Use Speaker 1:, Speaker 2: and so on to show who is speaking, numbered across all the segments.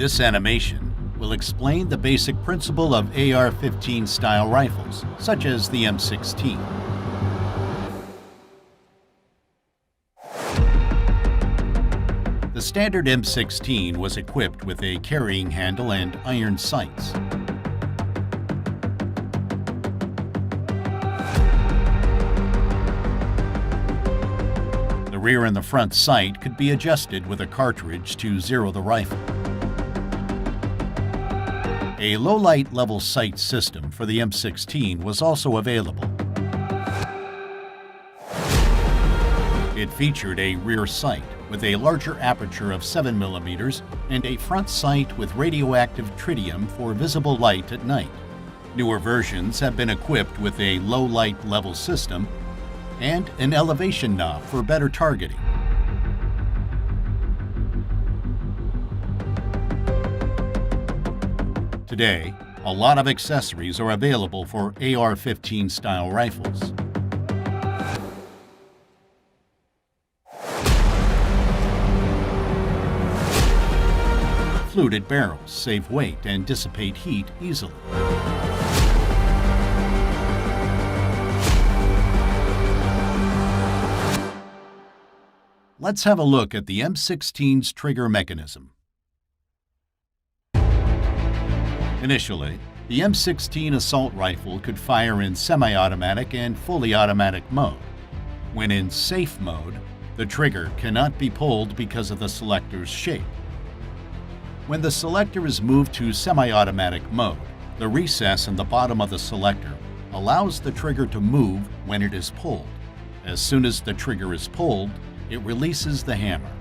Speaker 1: This animation will explain the basic principle of AR-15 style rifles, such as the M16. The standard M16 was equipped with a carrying handle and iron sights. The rear and the front sight could be adjusted with a cartridge to zero the rifle. A low-light level sight system for the M16 was also available. It featured a rear sight with a larger aperture of 7mm and a front sight with radioactive tritium for visible light at night. Newer versions have been equipped with a low-light level system and an elevation knob for better targeting. Today, a lot of accessories are available for AR-15 style rifles. Fluted barrels save weight and dissipate heat easily. Let's have a look at the M16's trigger mechanism. Initially, the M16 assault rifle could fire in semi-automatic and fully automatic mode. When in safe mode, the trigger cannot be pulled because of the selector's shape. When the selector is moved to semi-automatic mode, the recess in the bottom of the selector allows the trigger to move when it is pulled. As soon as the trigger is pulled, it releases the hammer.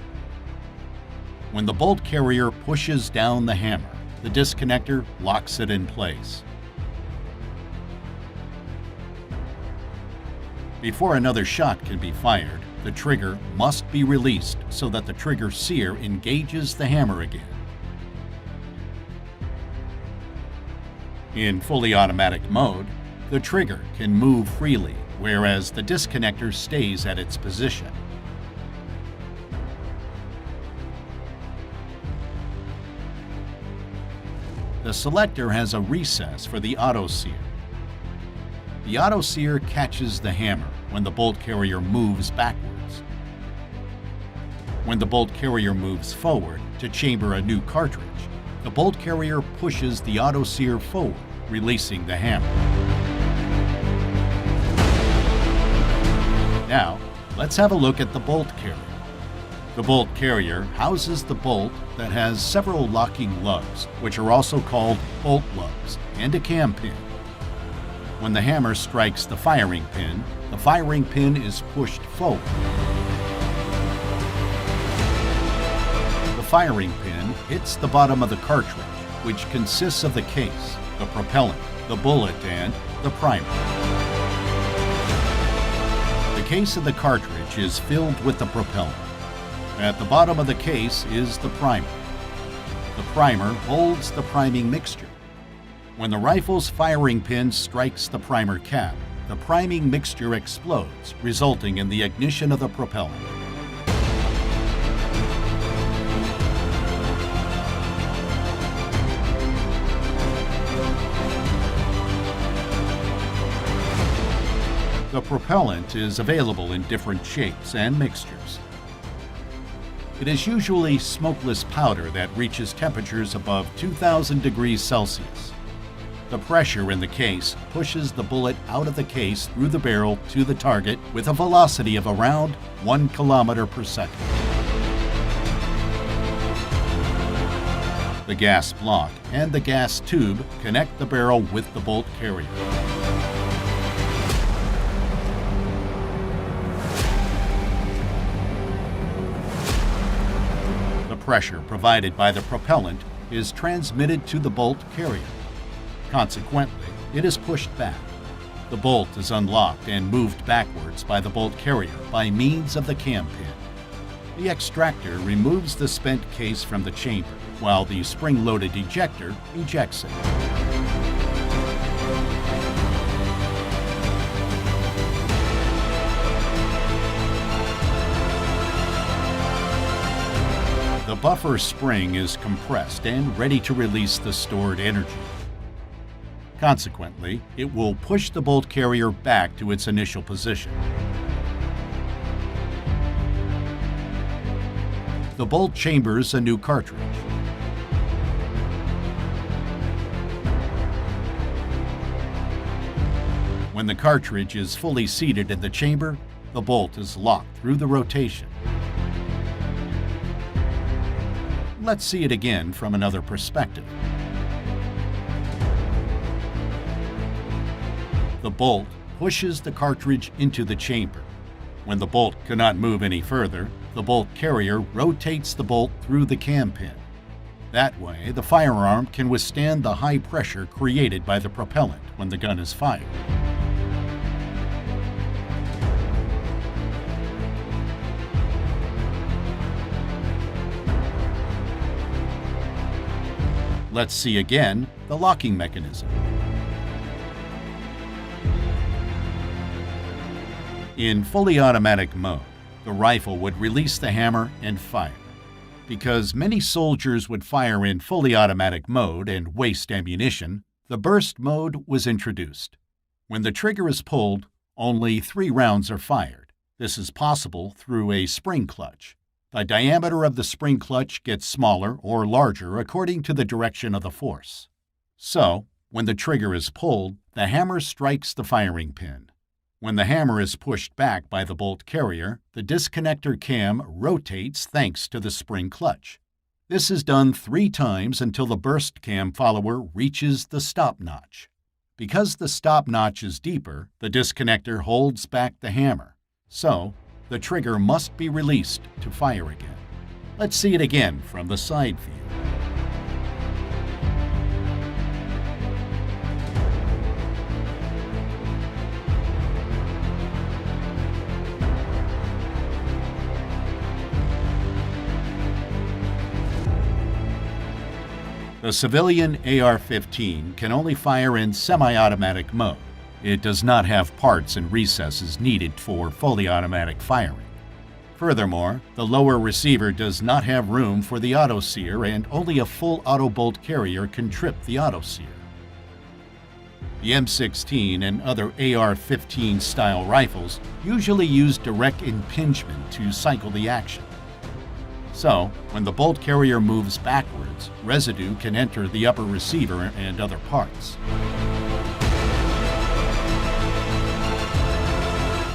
Speaker 1: When the bolt carrier pushes down the hammer, the disconnector locks it in place. Before another shot can be fired, the trigger must be released so that the trigger sear engages the hammer again. In fully automatic mode, the trigger can move freely, whereas the disconnector stays at its position. The selector has a recess for the auto sear. The auto sear catches the hammer when the bolt carrier moves backwards. When the bolt carrier moves forward to chamber a new cartridge, the bolt carrier pushes the auto sear forward, releasing the hammer. Now, let's have a look at the bolt carrier. The bolt carrier houses the bolt that has several locking lugs, which are also called bolt lugs, and a cam pin. When the hammer strikes the firing pin is pushed forward. The firing pin hits the bottom of the cartridge, which consists of the case, the propellant, the bullet, and the primer. The case of the cartridge is filled with the propellant. At the bottom of the case is the primer. The primer holds the priming mixture. When the rifle's firing pin strikes the primer cap, the priming mixture explodes, resulting in the ignition of the propellant. The propellant is available in different shapes and mixtures. It is usually smokeless powder that reaches temperatures above 2,000 degrees Celsius. The pressure in the case pushes the bullet out of the case through the barrel to the target with a velocity of around 1 kilometer per second. The gas block and the gas tube connect the barrel with the bolt carrier. Pressure provided by the propellant is transmitted to the bolt carrier. Consequently, it is pushed back. The bolt is unlocked and moved backwards by the bolt carrier by means of the cam pin. The extractor removes the spent case from the chamber, while the spring-loaded ejector ejects it. the buffer spring is compressed and ready to release the stored energy. Consequently, it will push the bolt carrier back to its initial position. The bolt chambers a new cartridge. When the cartridge is fully seated in the chamber, the bolt is locked through the rotation. Let's see it again from another perspective. The bolt pushes the cartridge into the chamber. When the bolt cannot move any further, the bolt carrier rotates the bolt through the cam pin. That way, the firearm can withstand the high pressure created by the propellant when the gun is fired. Let's see again the locking mechanism. In fully automatic mode, the rifle would release the hammer and fire. Because many soldiers would fire in fully automatic mode and waste ammunition, the burst mode was introduced. When the trigger is pulled, only 3 rounds are fired. This is possible through a spring clutch. The diameter of the spring clutch gets smaller or larger according to the direction of the force. So, when the trigger is pulled, the hammer strikes the firing pin. When the hammer is pushed back by the bolt carrier, the disconnector cam rotates thanks to the spring clutch. This is done 3 times until the burst cam follower reaches the stop notch. Because the stop notch is deeper, the disconnector holds back the hammer. So, the trigger must be released to fire again. Let's see it again from the side view. The civilian AR-15 can only fire in semi-automatic mode. It does not have parts and recesses needed for fully automatic firing. Furthermore, the lower receiver does not have room for the auto-sear, and only a full auto bolt carrier can trip the auto-sear. The M16 and other AR-15 style rifles usually use direct impingement to cycle the action. So, when the bolt carrier moves backwards, residue can enter the upper receiver and other parts.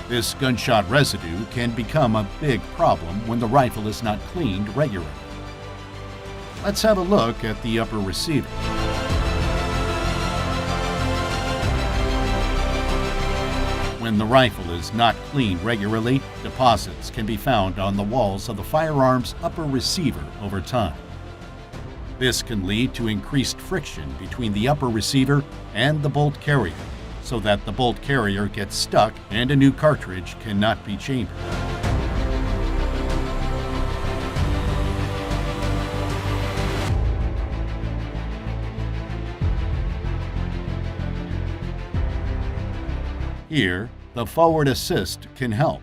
Speaker 1: This gunshot residue can become a big problem when the rifle is not cleaned regularly. Let's have a look at the upper receiver. When the rifle is not cleaned regularly, deposits can be found on the walls of the firearm's upper receiver over time. This can lead to increased friction between the upper receiver and the bolt carrier, so that the bolt carrier gets stuck and a new cartridge cannot be chambered. Here, the forward assist can help.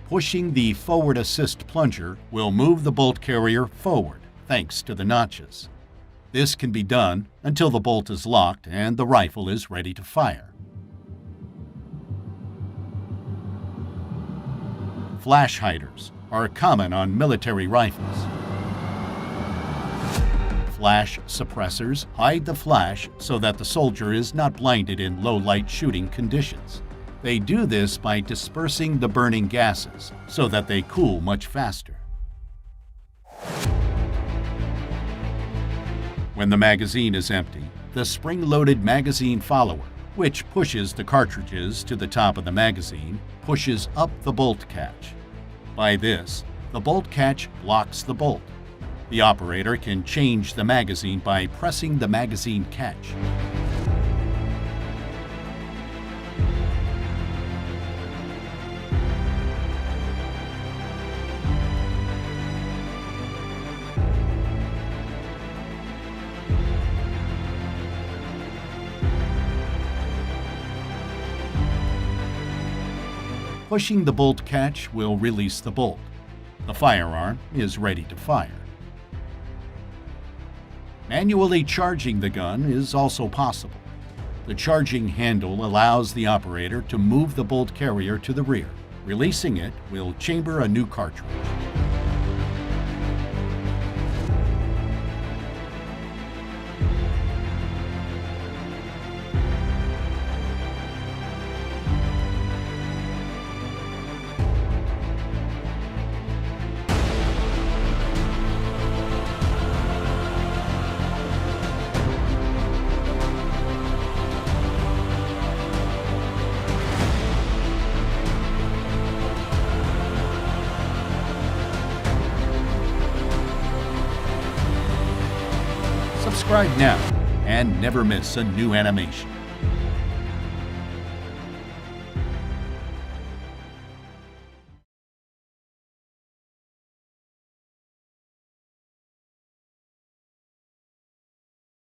Speaker 1: Pushing the forward assist plunger will move the bolt carrier forward, thanks to the notches. This can be done until the bolt is locked and the rifle is ready to fire. Flash hiders are common on military rifles. Flash suppressors hide the flash so that the soldier is not blinded in low-light shooting conditions. They do this by dispersing the burning gases so that they cool much faster. When the magazine is empty, the spring-loaded magazine follower, which pushes the cartridges to the top of the magazine, pushes up the bolt catch. By this, the bolt catch locks the bolt. The operator can change the magazine by pressing the magazine catch. Pushing the bolt catch will release the bolt. The firearm is ready to fire. Manually charging the gun is also possible. The charging handle allows the operator to move the bolt carrier to the rear. Releasing it will chamber a new cartridge. Subscribe now and never miss a new animation.